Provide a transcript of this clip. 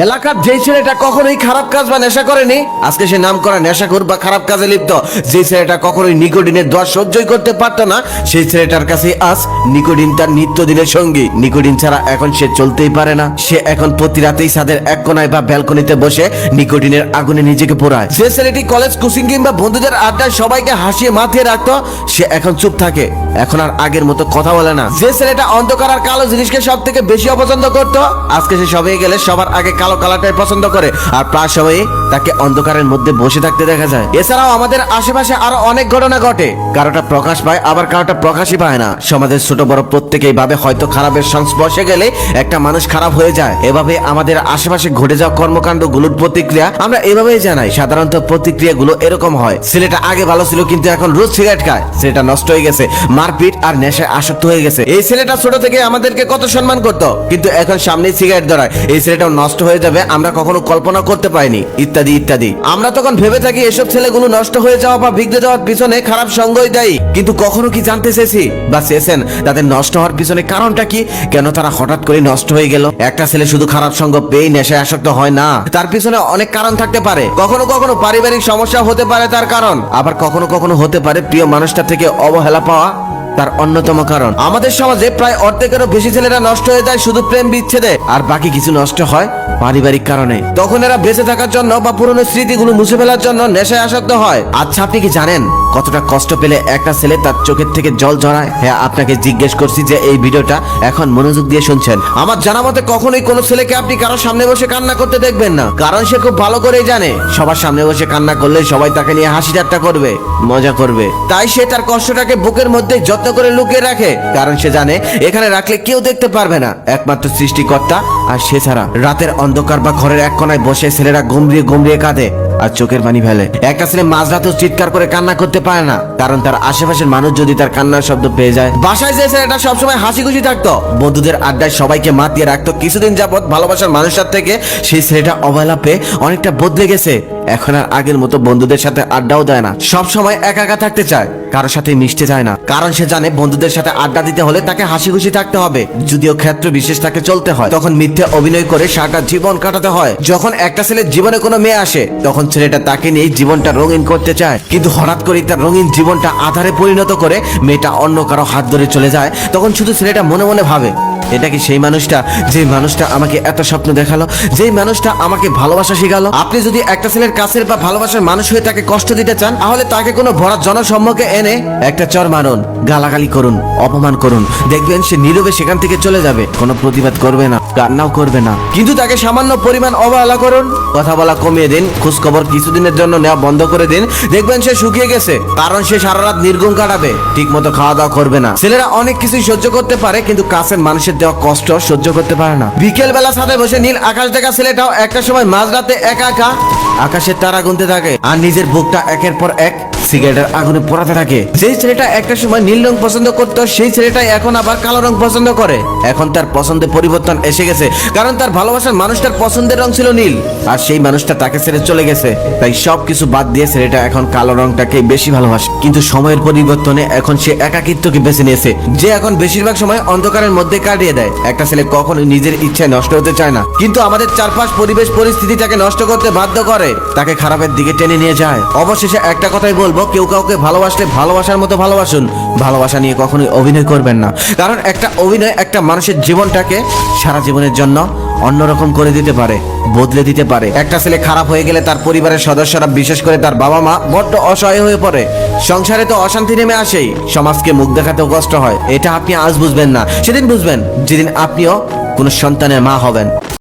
এলাকার যেই ছেলেটা কখনোই খারাপ কাজ বা নেশা করেনি, আজকে সে নাম করা নেশাখোর বা খারাপ কাজে লিপ্ত। যে ছেলেটা কখনোই নিকোটিনের দোয়া সহ্যই করতে পারতো না, সেই ছেলেটার কাছে আজ নিকোটিন তার নিত্যদিনের সঙ্গী। নিকোটিন ছাড়া এখন সে চলতেই পারে না। সে এখন প্রতি রাতেই ছাদের এক কোনায় বা ব্যালকনিতে বসে নিকোটিনের আগুনে নিজেকে পোড়ায়। যে ছেলেটি কলেজ, কোচিং কিংবা বন্ধুদের আড্ডায় সবাইকে হাসিয়ে মাথিয়ে রাখতো, সে এখন চুপ থাকে, এখন আর আগের মতো কথা বলে না। যে ছেলেটা অন্ধকার আর কালো জিনিসকে সব থেকে বেশি অপছন্দ করতো, আজকে সে সবাই গেলে সবার আগে কালো কালারটাই পছন্দ করে, আর প্রায় সময়ই তাকে অন্ধকারের মধ্যে বসে থাকতে দেখা যায়। এছাড়াও আমাদের আশেপাশে আরো অনেক ঘটনা ঘটে, কারোটা প্রকাশ পায় আবার কারোটা প্রকাশই পায় না। সমাজের ছোট বড় প্রত্যেকেই ভাবে হয়তো খারাপের সংস্পর্শে গেলে একটা মানুষ খারাপ হয়ে যায়। এভাবে আমাদের আশেপাশে ঘটে যাওয়া কর্মকাণ্ডগুলোর প্রতিক্রিয়া আমরা এভাবেই জানাই। সাধারণত প্রতিক্রিয়াগুলো এরকম হয়: ছেলেটা আগে ভালো ছিল কিন্তু এখন রোজ সিগারেট খায়, ছেলেটা নষ্ট হয়ে গেছে, মারপিট আর নেশায় আসক্ত হয়ে গেছে। এই ছেলেটা ছোট থেকে আমাদেরকে কত সম্মান করতো, কিন্তু এখন সামনেই সিগারেট ধরায়, এই ছেলেটাও নষ্ট হয়ে যাবে, আমরা কখনো কল্পনা করতে পারিনি, ইত্যাদি ইত্যাদি। আমরা তখন ভেবে থাকি এসব ছেলেগুলো নষ্ট হয়ে যাওয়া বা বিগড়ে যাওয়ার পিছনে খারাপ সঙ্গই দায়ী, কিন্তু কখনো কি জানতে চেয়েছি বা চেয়েছেন তাদের নষ্ট হওয়ার পিছনে কারণটা কি? কেন তারা হঠাৎ করে নষ্ট হয়ে গেল? একটা ছেলে শুধু খারাপ সঙ্গ পেয়ে নেশায় আসক্ত হয় না, তার পিছনে অনেক কারণ থাকতে পারে। কখনো কখনো পারিবারিক সমস্যা হতে পারে তার কারণ, আবার কখনো কখনো হতে পারে প্রিয় মানুষটা থেকে অবহেলা পাওয়া তার অন্যতম কারণ। আমাদের সমাজে প্রায় অর্ধেকেরও বেশি ছেলেরা নষ্ট হয়ে যায় শুধু প্রেম বিচ্ছেদে, আর বাকি কিছু নষ্ট হয় পারিবারিক কারণে। তখন এরা বেঁচে থাকার জন্য বা পুরনো স্মৃতিগুলো মুছে ফেলার জন্য নেশায় আসক্ত হয়। আচ্ছা, আপনি কি জানেন কতটা কষ্ট পেলে একটা ছেলে তার চোখের থেকে জল ঝরায়? হ্যাঁ, আপনাকে জিজ্ঞেস করছি যে এই ভিডিওটা এখন মনোযোগ দিয়ে শুনছেন। আমার জানা মতে কখনোই কোনো ছেলেকে আপনি কারোর সামনে বসে কান্না করতে দেখবেন না, কারণ সে খুব ভালো করেই জানে সবার সামনে বসে কান্না করলে সবাই তাকে নিয়ে হাসি ঠাট্টা করবে, মজা করবে। তাই সে তার কষ্টটাকে বুকের মধ্যে যত্ন করে লুকিয়ে রাখে, কারণ সে জানে এখানে রাখলে কেউ দেখতে পারবে না, একমাত্র সৃষ্টিকর্তা আর সে ছাড়া। রাতের অন্ধকার বা ঘরের এক কোনায় বসে ছেলেরা গমড়িয়ে গমড়িয়ে কাঁদে আর চোখের পানি ফেলে। একটা ছেলে মাঝরাতেও চিৎকার করে কান্না করতে পারে না, কারণ তার আশেপাশের মানুষ যদি তার কান্নার শব্দ পেয়ে যায়। বাসায় যে ছেলেটা সবসময় হাসি খুশি থাকতো, বন্ধুদের আড্ডায় সবাইকে মাতিয়ে রাখতো, কিছুদিন যাবত ভালোবাসার মানুষটার থেকে সেই ছেলেটা অবহেলা পেয়ে অনেকটা বদলে গেছে। এখন আর আগের মতো বন্ধুদের সাথে আড্ডাও দেয় না, সব সময় একা একা থাকতে চায়, কারোর সাথে মিশতে চায় না, কারণ সে জানে বন্ধুদের সাথে আড্ডা দিতে হলে তাকে হাসি খুশি থাকতে হবে। যদিও ক্ষেত্র বিশেষ তাকে চলতে হয়, তখন মিথ্যে অভিনয় করে সারাটা জীবন কাটাতে হয়। যখন একটা ছেলের জীবনে কোনো মেয়ে আসে, তখন ছেলেটা তাকে নিয়ে জীবনটা রঙিন করতে চায়, কিন্তু হঠাৎ করে তার রঙিন জীবনটা আধারে পরিণত করে মেয়েটা অন্য কারো হাত ধরে চলে যায়। তখন শুধু ছেলেটা মনে মনে ভাবে, এটা কি সেই মানুষটা, যে মানুষটা আমাকে এত স্বপ্ন দেখালো, যে মানুষটা আমাকে ভালোবাসা শিখালো? আপনি যদি একটা ছেলের কাছের বা ভালোবাসার মানুষ হয়ে তাকে কষ্ট দিতে চান, তাহলে তাকে কোনো ভরা জনসম্মুখে এনে একটা চর মারুন, গালাগালি করুন, অপমান করুন, দেখবেন সে নীরবে সেখান থেকে চলে যাবে, কোনো প্রতিবাদ করবে না, কান্নাও করবে না। কিন্তু তাকে সামান্য পরিমাণ অবহেলা করুন, কথা বলা কমিয়ে দিন, খোঁজ খবর কিছুদিনের জন্য নেওয়া বন্ধ করে দিন, দেখবেন সে শুকিয়ে গেছে, কারণ সে সারা রাত নির্ঘুম কাটাবে, ঠিক মতো খাওয়া দাওয়া করবে না। ছেলেরা অনেক কিছুই সহ্য করতে পারে, কিন্তু কাছের মানুষের দেওয়া কষ্ট সহ্য করতে পারে না। বিকেল বেলা ছাদে বসে নীল আকাশ দেখা ছেলেটাও একটা সময় মাঝরাতে একা একা আকাশের তারা গুনতে থাকে, আর নিজের বুকটা একের পর এক সিগারেটের আগুনে পোড়াতে থাকে। যেই ছেলেটা একটা সময় নীল রং পছন্দ করতো, সেই ছেলেটাই এখন আবার কালো রং পছন্দ করে। এখন তার পছন্দে পরিবর্তন এসে গেছে, কারণ তার ভালোবাসার মানুষটার পছন্দের রং ছিল নীল, আর সেই মানুষটা তাকে ছেড়ে চলে গেছে। তাই সবকিছু বাদ দিয়ে ছেলেটা এখন কালো রংটাকে বেশি ভালোবাসে। কিন্তু সময়ের পরিবর্তনে এখন সে একাকিত্বকে বেছে নিয়েছে, যে এখন বেশিরভাগ সময় অন্ধকারের মধ্যে কাটিয়ে দেয়। একটা ছেলে কখনোই নিজের ইচ্ছায় নষ্ট হতে চায় না, কিন্তু আমাদের চারপাশ পরিবেশ পরিস্থিতি তাকে নষ্ট করতে বাধ্য করে, তাকে খারাপের দিকে টেনে নিয়ে যায়। অবশেষে একটা কথাই বলবো, কেউ কাউকে ভালোবাসলে ভালোবাসার মতো ভালোবাসুন, ভালোবাসা নিয়ে কখনোই অভিনয় করবেন না, কারণ একটা অভিনয় একটা মানুষের জীবনটাকে সারা জীবনের জন্য অন্যরকম করে দিতে পারে, বদলে দিতে পারে। একটা ছেলে খারাপ হয়ে গেলে তার পরিবারের সদস্যরা, বিশেষ করে তার বাবা মা, বড্ড অসহায় হয়ে পড়ে। সংসারে তো অশান্তি নেমে আসেই, সমাজকে মুখ দেখাতেও কষ্ট হয়। এটা আপনি আজ বুঝবেন না, সেদিন বুঝবেন যেদিন আপনিও কোনো সন্তানের মা হবেন।